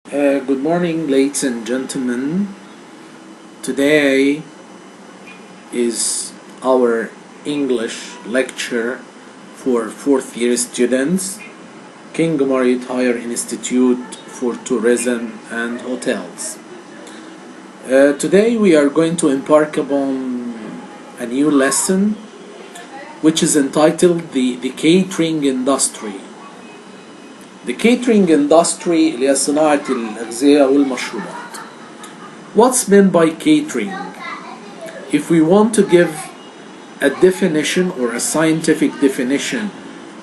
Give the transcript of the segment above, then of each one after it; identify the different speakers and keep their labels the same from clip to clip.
Speaker 1: Good morning, ladies and gentlemen. Today is our English lecture for fourth year students, King Marriott Higher Institute for Tourism and Hotels. Today we are going to embark upon a new lesson which is entitled the Catering Industry. The catering industry اللي هي صناعة الأغذية والمشروبات. What's meant by catering? If we want to give a definition or a scientific definition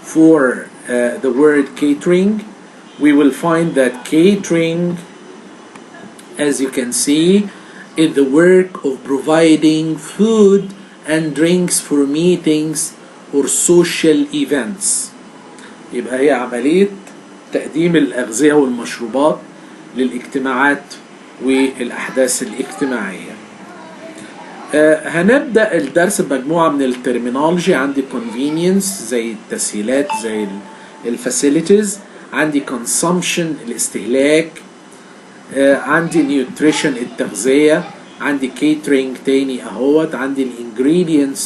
Speaker 1: for the word catering, we will find that catering, as you can see, is the work of providing food and drinks for meetings or social events. يبقى هي عملية تقديم الأغذية والمشروبات للاجتماعات والأحداث الاجتماعية. هنبدأ الدرس بمجموعة من الترمينولوجي. عندي convenience زي التسهيلات زي الفاسيلتيز، عندي consumption الاستهلاك، عندي nutrition التغذية، عندي catering تاني اهوت، عندي ingredients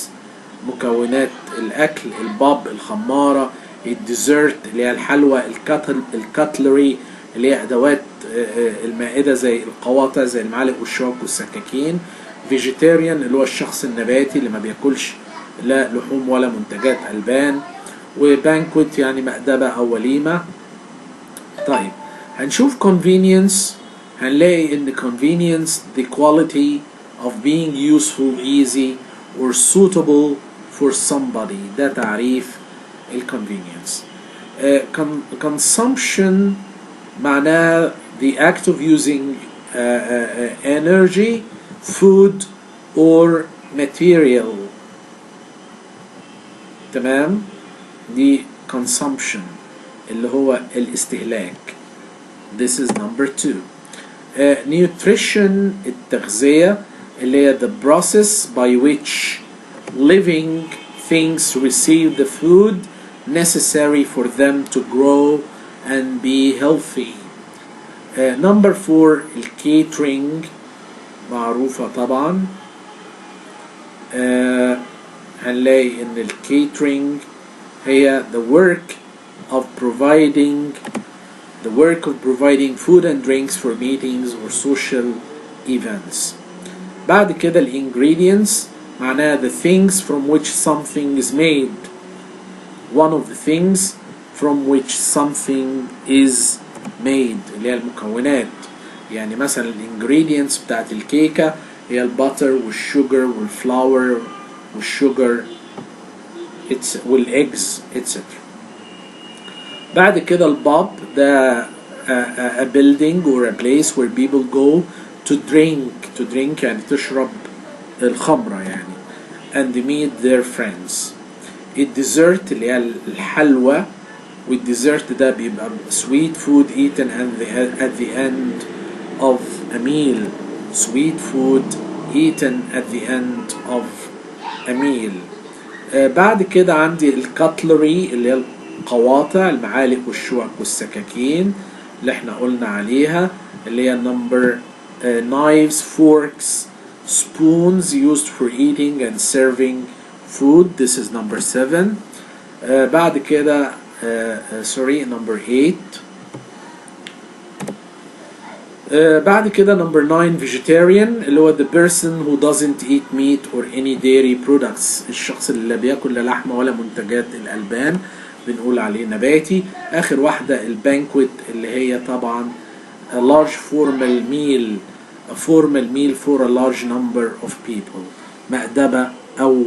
Speaker 1: مكونات الأكل، الباب الخمارة، الديزرت اللي هي الحلوى، الكاتلري اللي هي ادوات المائده زي القواطع زي المعالق والشوك والسكاكين، فيجيتيريان اللي هو الشخص النباتي اللي ما بياكلش لا لحوم ولا منتجات البان، وبانكوت يعني مأدبه او وليمه. طيب هنشوف convenience. هنلاقي ان convenience the quality of being useful, easy or suitable for somebody. ده تعريف الconvenience. Consumption معناها the act of using energy, food or material. تمام؟ دي consumption اللي هو الاستهلاك. This is number 2. Nutrition التغذية اللي هي the process by which living things receive the food necessary for them to grow and be healthy. Number 4 الكيترينج معروفة طبعا. هنلاقي ان الكيترينج هي the work of providing food and drinks for meetings or social events. بعد كده ingredients معناها the things from which something is made. One of the things from which something is made اللي هي المكونات. يعني مثلا ingredients بتاعت الكيكة هي الباتر والشوجر والفلاور والشوجر والإجز etc. بعد كده الباب ده a building or a place where people go to drink يعني تشرب الخمرة يعني and meet their friends. الديزرت اللي هي الحلوى، والديزرت ده بيبقى sweet food eaten at the end of a meal. sweet food eaten at the end of a meal. بعد كده عندي الكاتلري اللي هي القواطع، المعالق والشوك والسكاكين اللي احنا قلنا عليها، اللي هي number knives, forks, spoons used for eating and serving food. This is number 7. بعد كده number 8. بعد كده number 9 vegetarian اللي هو the person who doesn't eat meat or any dairy products. الشخص اللي لا بياكل لا لحمة ولا منتجات الألبان بنقول عليه نباتي. آخر واحدة البانكوت اللي هي طبعا a large formal meal for a large number of people. مأدبة أو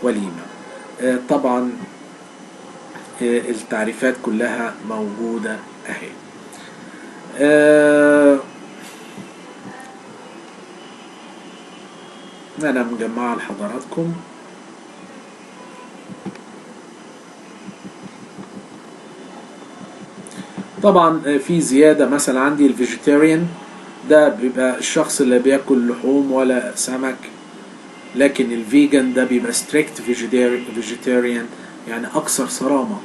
Speaker 1: وليمة. طبعا التعريفات كلها موجودة اهي. أنا مجمعها لحضراتكم. طبعا في زيادة، مثلا عندي الفيجيتيريان ده بيبقى الشخص اللي بياكل لحوم ولا سمك، لكن الفيجن ده بيبقى strict vegetarian يعني أكثر صرامة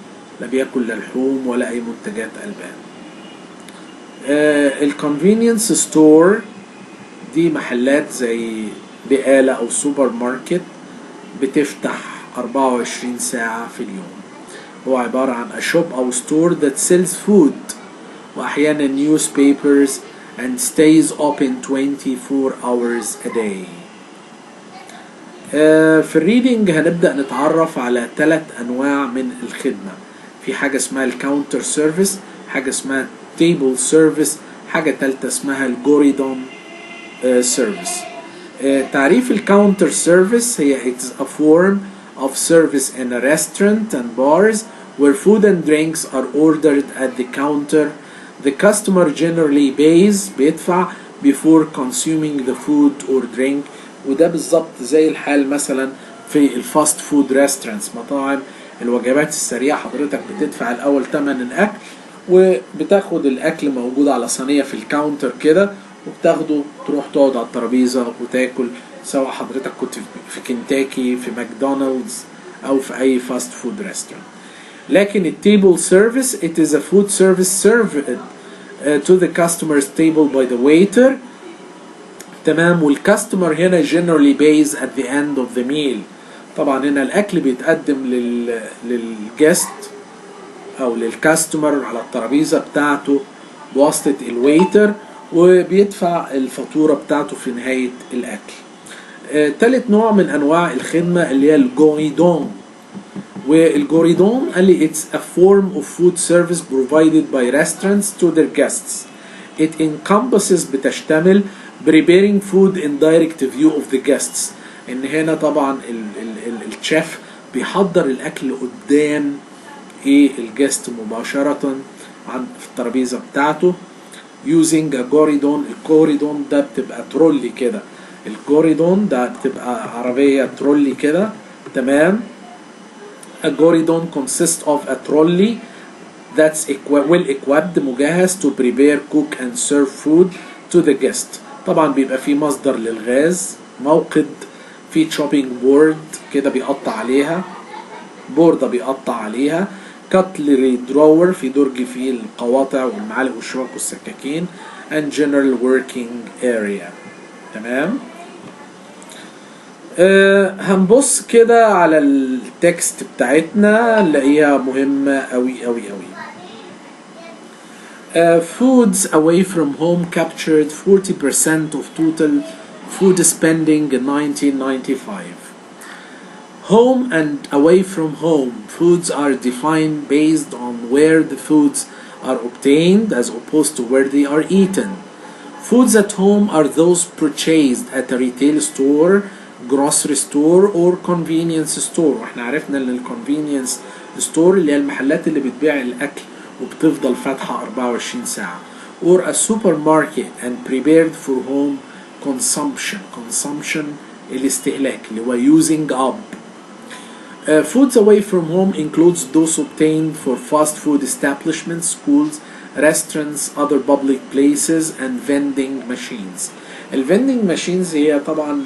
Speaker 1: لا بياكل لا لحوم ولا اي منتجات البان. الكونفينينس ستور دي محلات زي بقالة او سوبر ماركت بتفتح 24 ساعة في اليوم. هو عبارة عن a shop أو store that sells food وأحيانا newspapers and stays open 24 hours a day. في الريدنج هنبدأ نتعرف على 3 أنواع من الخدمة. في حاجة اسمها الكاونتر سيرفيس، حاجة اسمها تيبل سيرفيس، حاجة تالتة اسمها الجوريدون سيرفيس. تعريف الكاونتر سيرفيس هي it's a form of service in a restaurant and bars where food and drinks are ordered at the counter. The customer generally pays بيدفع before consuming the food or drink. وده بالظبط زي الحال مثلا في الفاست فود ريستورانتس، مطاعم الوجبات السريعة. حضرتك بتدفع الأول تمن الأكل وبتاخد الأكل موجود على صينية في الكاونتر كده، وبتاخده تروح تقعد على الترابيزة وتاكل، سواء حضرتك كنت في كنتاكي، في ماكدونالدز، أو في أي فاست فود ريستورانت. لكن التيبل سيرفيس it is a food service served to the customer's table by the waiter. تمام. والكاستمر هنا generally pays at the end of the meal. طبعا هنا الأكل بيتقدم للجست أو للكاستمر على الترابيزة بتاعته بواسطة الويتر، وبيدفع الفاتورة بتاعته في نهاية الأكل. تالت نوع من أنواع الخدمة اللي هي الجوريدون. والجوريدون قال لي it's a form of food service provided by restaurants to their guests. It encompasses بتشتمل preparing food in direct view of the guests. إن هنا طبعا الشيف بيحضر الأكل قدام الجست مباشرة في الترابيزة بتاعته using a جوريدون. الجوريدون ده بتبقى ترولي كده، الجوريدون ده بتبقى عربية ترولي كده. تمام. A جوريدون consists of a trolley that's well equipped مجهز to prepare, cook and serve food to the guest. طبعا بيبقى فيه مصدر للغاز، موقد، في chopping board كده بيقطع عليها، بوردة بيقطع عليها، cutlery drawer في درج فيه القواطع والمعالق والشوك والسكاكين، and general working area. تمام. هنبص كده على التكست بتاعتنا نلاقيها مهمة أوي أوي أوي. Foods away from home captured 40% of total food spending in 1995. Home and away from home foods are defined based on where the foods are obtained as opposed to where they are eaten. Foods at home are those purchased at a retail store, grocery store or convenience store. واحنا عرفنا ان الconvenience store اللي هي المحلات اللي بتبيع الاكل وبتفضل فاتحة 24 ساعة. Or a supermarket and prepared for home consumption. Consumption الاستهلاك اللي هو using up. Foods away from home includes those obtained for fast food establishments, schools, restaurants, other public places and vending machines. الفندنج ماشينز هي طبعا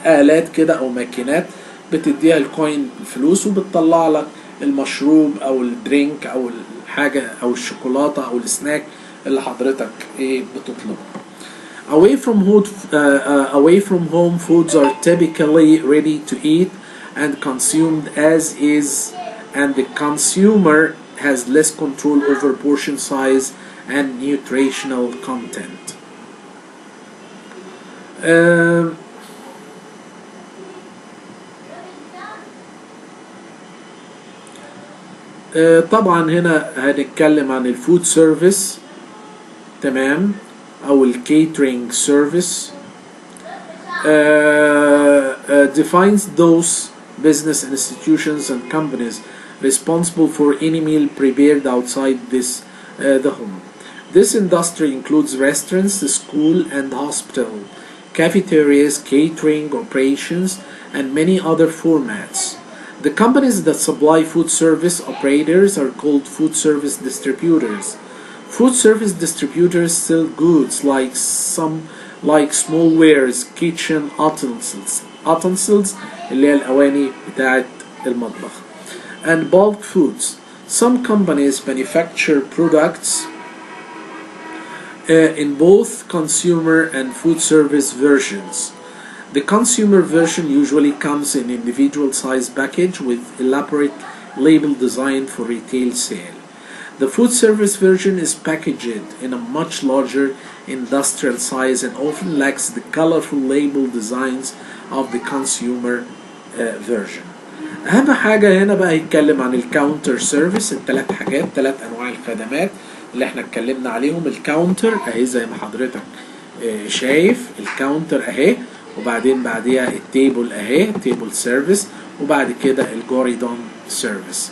Speaker 1: آلات كده أو ماكينات بتديها الكوين الفلوس وبتطلع لك المشروب أو الدرينك أو الحاجة أو الشوكولاتة أو السناك اللي حضرتك بتطلبه. Away from home foods are typically ready to eat and consumed as is, and the consumer has less control over portion size and nutritional content. طبعا هنا هنتكلم عن الفود سيرفيس. تمام. او الكيترينج سيرفيس. defines those business institutions and companies responsible for any meal prepared outside the home. This industry includes restaurants, school and hospital, cafeterias, catering operations, and many other formats. The companies that supply food service operators are called food service distributors. Food service distributors sell goods like small wares, kitchen utensils اللي هي الأواني بتاعت المطبخ, and bulk foods Some companies manufacture products in both consumer and food service versions. The consumer version usually comes in individual size package with elaborate label designed for retail sale. The food service version is packaged in a much larger industrial size and often lacks the colorful label designs of the consumer version. أهم حاجة هنا بقى يتكلم عن الكاونتر سيرفيس، الثلاث حاجات، ثلاث أنواع الخدمات اللي احنا اتكلمنا عليهم. الكاونتر اهي زي ما حضرتك شايف الكاونتر اهي، وبعدين بعديها التيبل اهي تيبل سيرفيس، وبعد كده الجوريدون سيرفيس.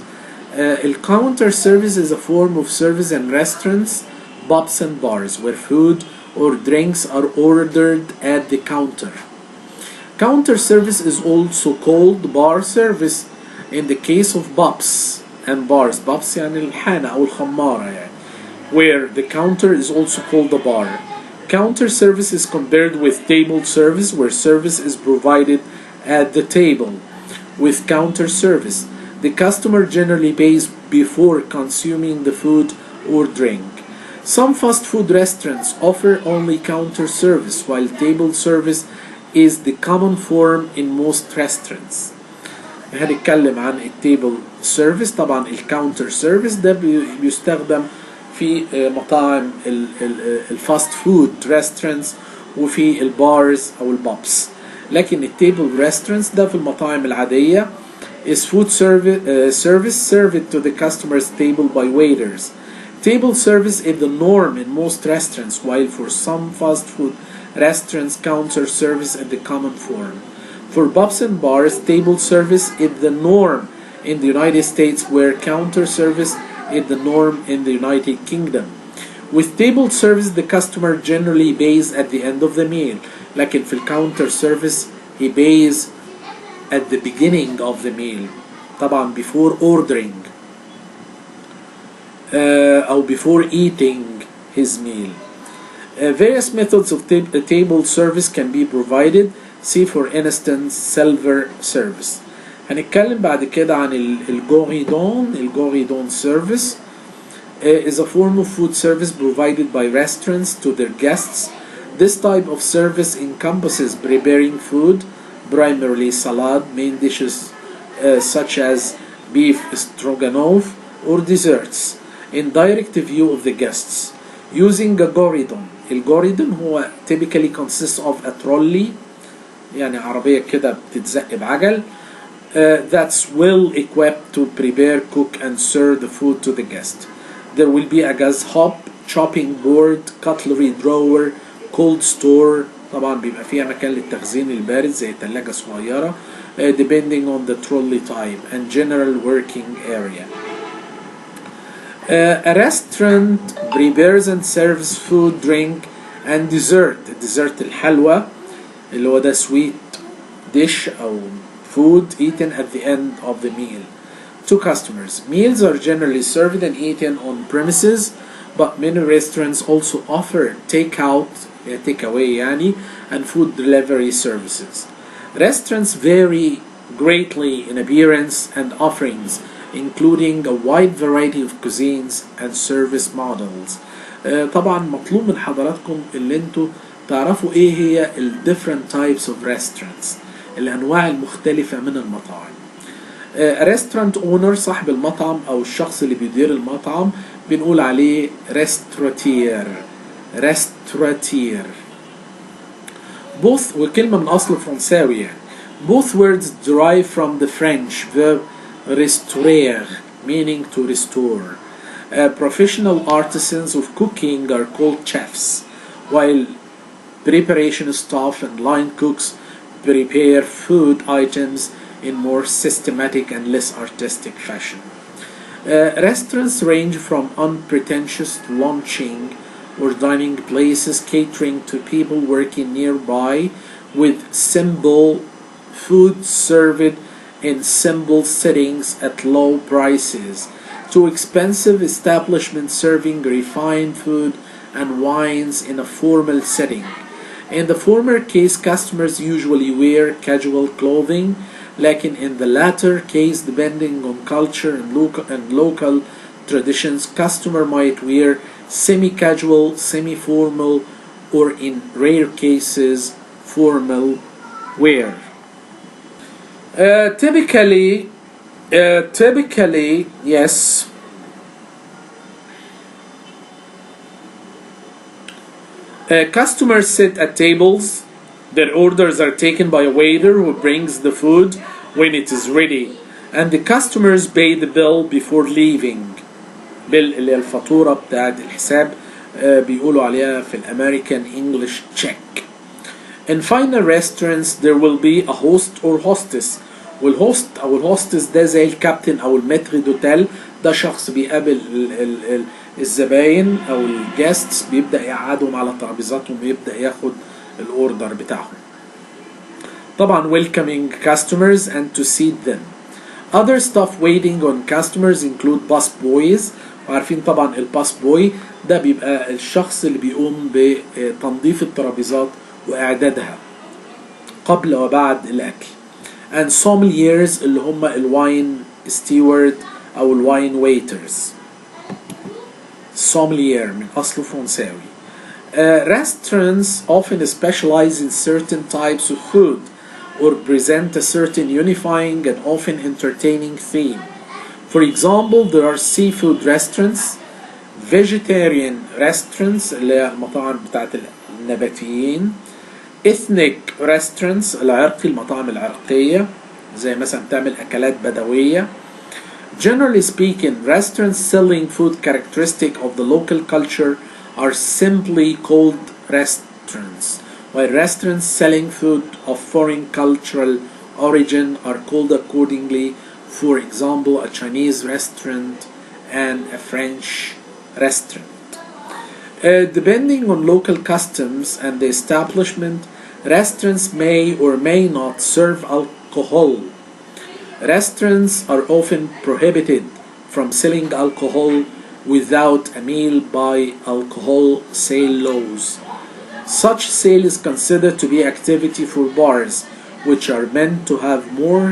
Speaker 1: الكاونتر سيرفيس is a form of service in restaurants, pubs and bars where food or drinks are ordered at the counter. Counter service is also called bar service in the case of pubs and bars. pubs يعني الحانة أو الخمارة يعني, where the counter is also called a bar. Counter service is compared with table service, where service is provided at the table. With counter service, the customer generally pays before consuming the food or drink. Some fast food restaurants offer only counter service, while table service is the common form in most restaurants. هنتكلم عن التيبل سيرفيس. طبعا الكاونتر سيرفيس ده بيستخدم في مطاعم الفاست فود ريستورانتس وفي البارز او البابس، لكن التيبل ريستورانتس ده في المطاعم العادية is food service served to the customer's table by waiters. Table service is the norm in most restaurants, while for some fast food restaurants counter service is the common form. For pubs and bars, table service is the norm in the United States, where counter service is the norm in the United Kingdom. With table service, the customer generally pays at the end of the meal, لكن في counter service he pays at the beginning of the meal, طبعا before ordering أو before eating his meal. Various methods of table service can be provided. See for instance silver service. هنتكلم بعد كده عن الجوريدون. الجوريدون service is a form of food service provided by restaurants to their guests. This type of service encompasses preparing food, primarily salad, main dishes such as beef stroganoff, or desserts, in direct view of the guests, using a goridon. الجوريدون هو typically consists of a trolley، يعني عربية كده بتتزق بعجل، that's well equipped to prepare, cook and serve the food to the guest. There will be a gas hob, chopping board, cutlery drawer, cold store، طبعا بيبقى فيها مكان للتخزين البارد زي تلاجة صغيرة depending on the trolley type, and general working area. A restaurant prepares and serves food, drink and dessert. dessert الحلوى اللي هو ده sweet dish أو food eaten at the end of the meal to customers. Meals are generally served and eaten on premises, but many restaurants also offer takeaway يعني and food delivery services. Restaurants vary greatly in appearance and offerings, including a wide variety of cuisines and service models. طبعا مطلوب من حضراتكم اللي انتوا تعرفوا ايه هي ال different types of restaurants، الانواع المختلفة من المطاعم. restaurant owner صاحب المطعم او الشخص اللي بيدير المطعم بنقول عليه restaurateur. both وكلمة من اصل فرنساوي يعني. both words derive from the French verb restaurer, meaning to restore. Professional artisans of cooking are called chefs, while preparation staff and line cooks prepare food items in more systematic and less artistic fashion. Restaurants range from unpretentious lunching or dining places catering to people working nearby with simple food served in simple settings at low prices, to expensive establishments serving refined food and wines in a formal setting. In the former case, customers usually wear casual clothing لكن in the latter case depending on culture and local traditions customer might wear semi-casual, semi-formal or in rare cases formal wear. Typically, yes. Customers sit at tables. Their orders are taken by a waiter who brings the food when it is ready, and the customers pay the bill before leaving. bill اللي هي الفاتورة بتاعت الحساب بيقولوا عليها في الأمريكان English check. In finer restaurants there will be a host or hostess. والهوست أو الهوستس ده زي الكابتن أو المتر دوتيل، ده شخص بيقابل الزباين أو الجاستس، بيبدأ يقعدهم على ترابيزاتهم ويبدأ ياخد الأوردر بتاعهم. طبعا welcoming customers and to seat them. Other stuff waiting on customers include bus boys. وعارفين طبعا الباس بوي ده بيبقى الشخص اللي بيقوم بتنظيف الترابيزات وإعدادها قبل وبعد الأكل. and sommeliers اللي هم الواين steward أو الواين waiters. sommelier من أصله فرنساوي. Restaurants often specialize in certain types of food or present a certain unifying and often entertaining theme. For example, there are seafood restaurants, vegetarian restaurants اللي هي المطاعم بتاعت النباتيين, ethnic restaurants العرقي المطاعم العرقية زي مثلا تعمل أكلات بدوية. Generally speaking, restaurants selling food characteristic of the local culture are simply called restaurants, while restaurants selling food of foreign cultural origin are called accordingly. For example, a Chinese restaurant and a French restaurant. Depending on local customs and the establishment, restaurants may or may not serve alcohol. Restaurants are often prohibited from selling alcohol without a meal by alcohol sale laws. Such sale is considered to be activity for bars, which are meant to have more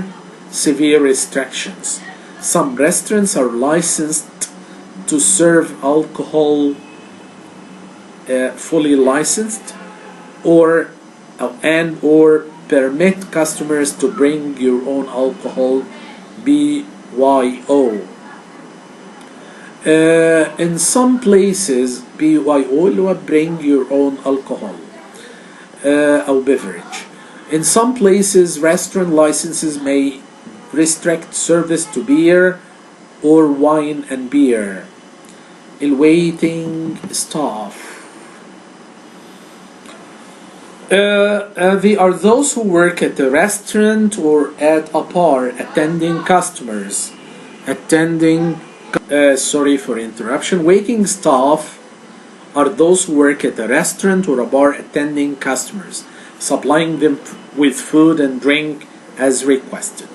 Speaker 1: severe restrictions. Some restaurants are licensed to serve alcohol fully licensed or permit customers to bring your own alcohol BYO. In some places BYO اللي هو bring your own alcohol أو beverage. In some places restaurant licenses may restrict service to beer or wine and beer. Waiting staff. They are those who work at a restaurant or at a bar attending customers. Sorry for interruption. Waiting staff are those who work at a restaurant or a bar attending customers, supplying them with food and drink as requested.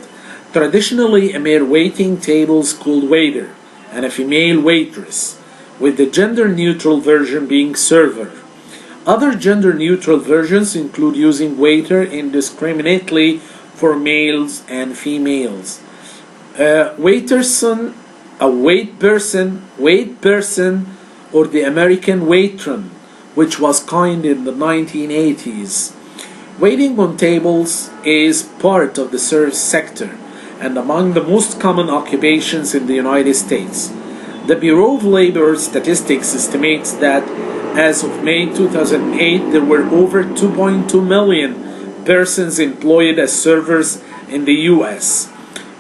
Speaker 1: Traditionally, a male waiting table is called waiter and a female waitress, with the gender-neutral version being server. Other gender-neutral versions include using waiter indiscriminately for males and females. Wait person, or the American waitron, which was coined in the 1980s. Waiting on tables is part of the service sector and among the most common occupations in the United States. The Bureau of Labor Statistics estimates that as of May 2008, there were over 2.2 million persons employed as servers in the U.S.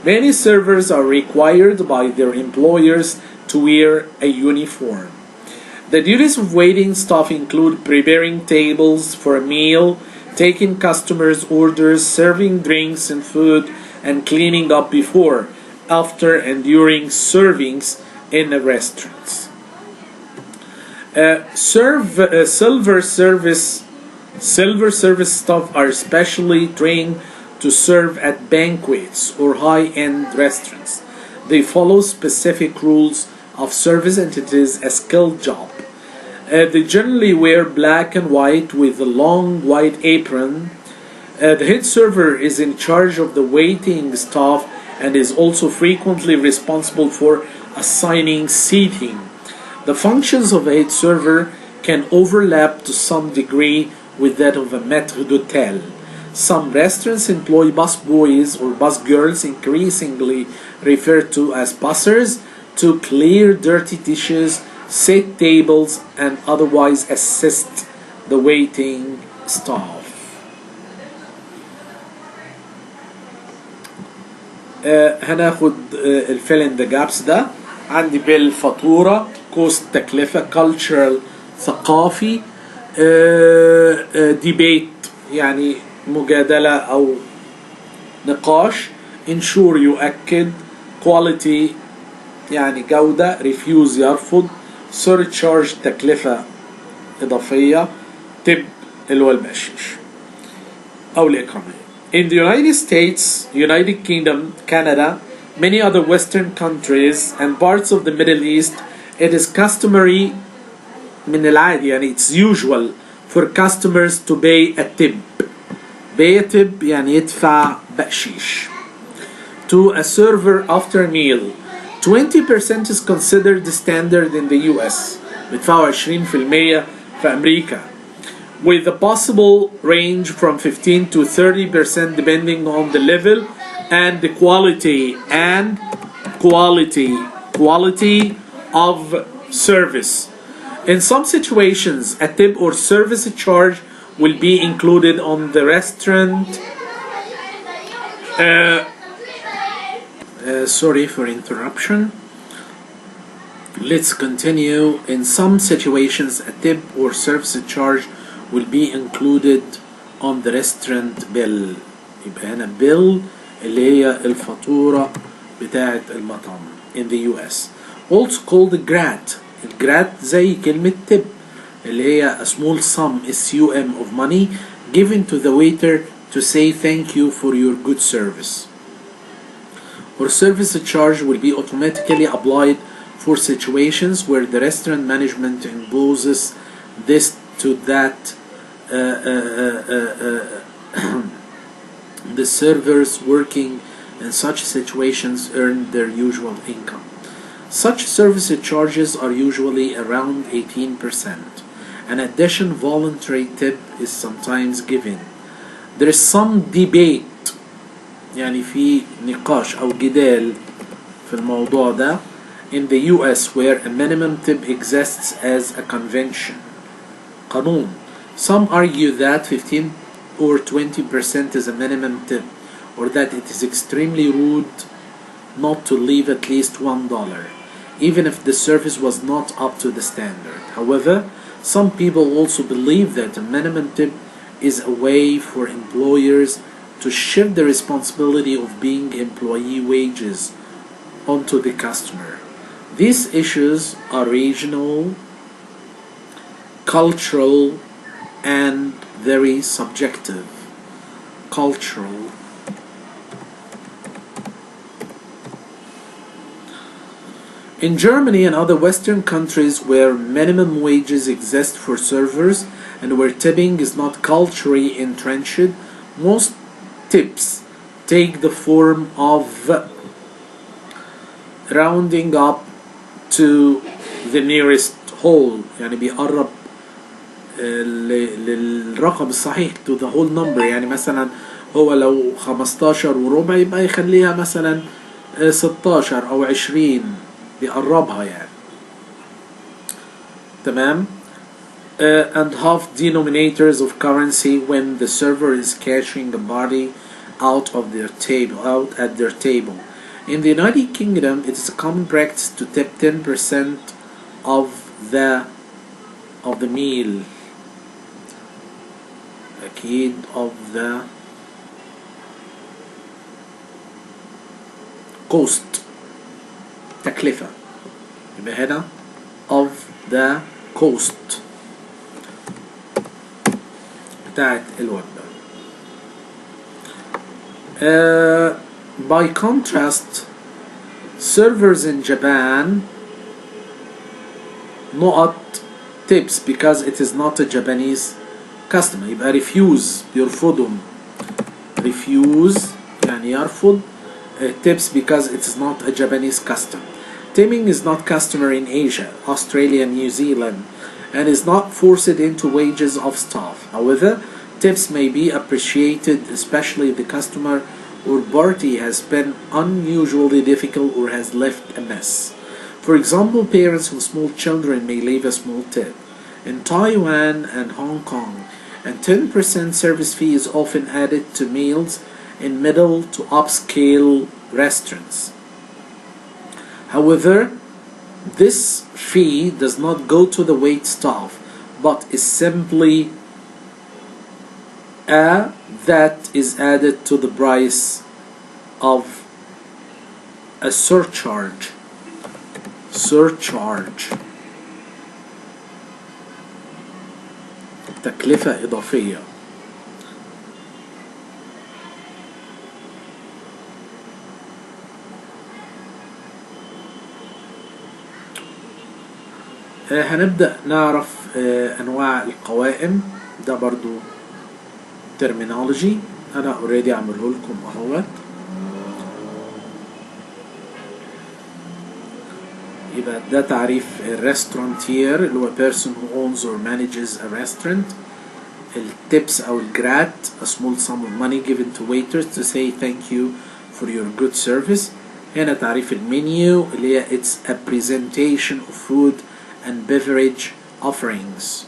Speaker 1: Many servers are required by their employers to wear a uniform. The duties of waiting staff include preparing tables for a meal, taking customers' orders, serving drinks and food, and cleaning up before, after, and during servings in the restaurants. Silver service staff are specially trained to serve at banquets or high-end restaurants. They follow specific rules of service and it is a skilled job. They generally wear black and white with a long white apron. The head server is in charge of the waiting staff and is also frequently responsible for assigning seating. The functions of a head server can overlap to some degree with that of a maître d'hôtel. Some restaurants employ busboys or busgirls, increasingly referred to as bussers, to clear dirty dishes, set tables, and otherwise assist the waiting staff. هناخد الفيل ان ذا جابس ده. عندي بالفاتورة، كوست تكلفة، cultural ثقافي، ديبيت يعني مجادلة أو نقاش، ensure يؤكد، quality يعني جودة، refuse يرفض، surcharge تكلفة إضافية، tip اللي هو البقشيش أو الإكرامية. In the United States, United Kingdom, Canada, many other Western countries and parts of the Middle East, it is customary من العادي يعني it's usual for customers to pay a tip. Pay a tip يعني يدفع بقشيش. To a server after a meal. 20% is considered the standard in the US. بيدفعوا 20% في أمريكا. With a possible range from 15 to 30% depending on the level and the quality of service. In some situations, a tip or service charge will be included on the restaurant. Sorry for interruption. Let's continue. In some situations, a tip or service charge will be included on the restaurant bill. يبقى هنا bill اللي هي الفاتورة بتاعة المطعم in the US. Also called grat. الجرات زي كلمة tip اللي هي a small sum SUM of money given to the waiter to say thank you for your good service. Or service charge will be automatically applied for situations where the restaurant management imposes this to that the servers working in such situations earn their usual income. Such service charges are usually around 18%. An additional voluntary tip is sometimes given. There is some debate يعني في نقاش أو جدال في الموضوع ده in the US where a minimum tip exists as a convention قانون. Some argue that 15 or 20% is a minimum tip or that it is extremely rude not to leave at least $1 even if the service was not up to the standard. However, some people also believe that a minimum tip is a way for employers to shift the responsibility of paying employee wages onto the customer. These issues are regional, cultural, and very subjective. Cultural. In Germany and other Western countries where minimum wages exist for servers and where tipping is not culturally entrenched, most tips take the form of rounding up to the nearest whole يعني بيقرب للرقم الصحيح to the whole number. يعني مثلا هو لو 15 وربع يبقى يخليها مثلا 16 أو 20 بيقربها يعني تمام. And half denominators of currency when the server is cashing a body out at their table. In the United Kingdom, it is a common practice to tip 10% of the meal. أكيد of the cost. تكلفة. يبقى هنا of the cost بتاعت الوجبة. By contrast, servers in Japan not tips because it is not a Japanese customer. يبقى refuse يرفضهم refuse يعني يرفض. Tips because it is not a Japanese custom. Tipping is not customary in Asia, Australia, New Zealand, and is not forced into wages of staff. However, tips may be appreciated, especially if the customer or party has been unusually difficult or has left a mess. For example, parents with small children may leave a small tip. In Taiwan and Hong Kong, a 10% service fee is often added to meals in middle to upscale restaurants. However, this fee does not go to the wait staff, but is simply that is added to the price of a surcharge. تكلفة إضافية. هنبدأ نعرف أنواع القوائم. ده برضو terminology أنا already عمله لكم أهوت. يبقى ده تعريف الريستورانتير اللي هو person who owns or manages a restaurant. التيبس أو الجرات a small sum of money given to waiters to say thank you for your good service. هنا تعريف المنيو اللي هي it's a presentation of food and beverage offerings.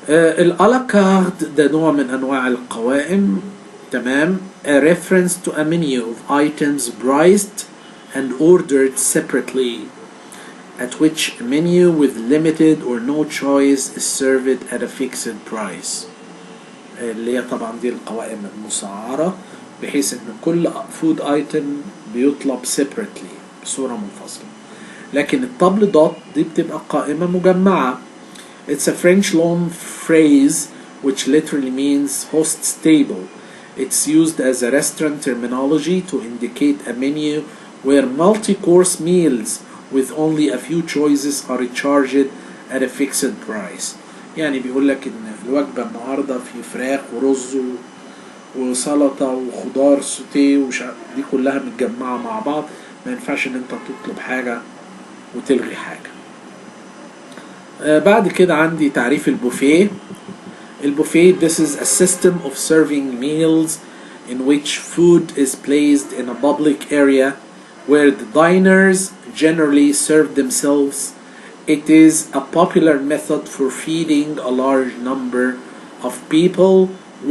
Speaker 1: الألا كارت ده نوع من أنواع القوائم. تمام. A reference to a menu of items priced and ordered separately, at which a menu with limited or no choice is served at a fixed price. اللي هي طبعا دي القوائم المسعرة، بحيث ان كل food item بيطلب separately بصورة منفصلة. لكن الطبل دوت دي بتبقى قائمة مجمعة. It's a French loan phrase which literally means host's table. It's used as a restaurant terminology to indicate a menu where multi-course meals with only a few choices are charged at a fixed price. يعني بيقول لك ان الوجبة النهاردة في فراخ ورز وسلطة وخضار سوتيه دي كلها متجمعة مع بعض، ما ينفعش ان انت تطلب حاجة وتلغي حاجة. بعد كده عندي تعريف البوفيه. البوفيه this is a system of serving meals in which food is placed in a public area where the diners generally serve themselves. It is a popular method for feeding a large number of people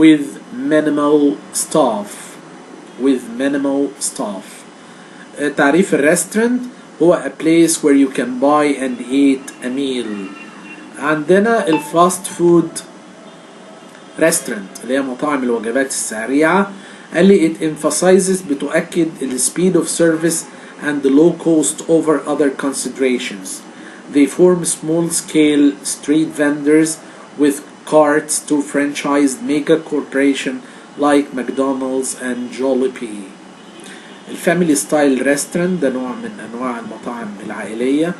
Speaker 1: with minimal staff. تعريف الريستورانت هو a place where you can buy and eat a meal. عندنا الفاست فود ريستورانت اللي هي مطاعم الوجبات السريعة. قال لي it emphasizes بتؤكد the speed of service and the low cost over other considerations. They form small-scale street vendors with carts to franchised mega corporations like McDonald's and Jollibee. الفاميلي ستايل ريستورانت ده نوع من أنواع المطاعم العائلية.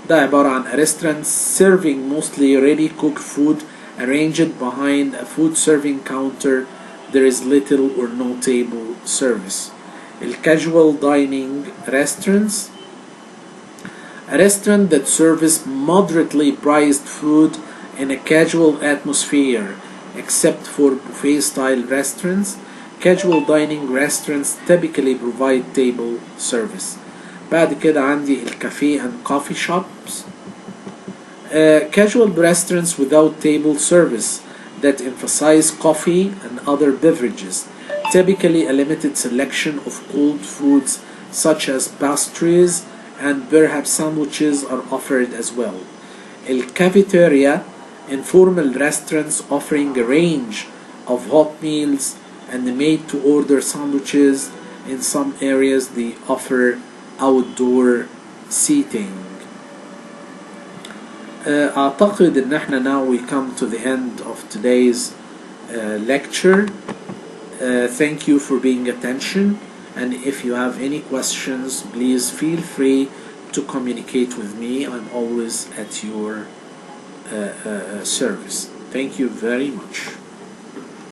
Speaker 1: ده عبارة عن a restaurant serving mostly ready cooked food arranged behind a food serving counter. There is little or no table service. Casual dining restaurants, a restaurant that serves moderately priced food in a casual atmosphere. Except for buffet style restaurants, casual dining restaurants typically provide table service. بعد كده عندي الكافيه and coffee shops. Casual restaurants without table service that emphasize coffee and other beverages. Typically a limited selection of cold foods such as pastries and perhaps sandwiches are offered as well. Cafeteria, informal restaurants offering a range of hot meals and made-to-order sandwiches. In some areas they offer outdoor seating. أعتقد إن احنا now we come to the end of today's lecture. Thank you for being attention, and if you have any questions, please feel free to communicate with me. I'm always at your service. Thank you very much.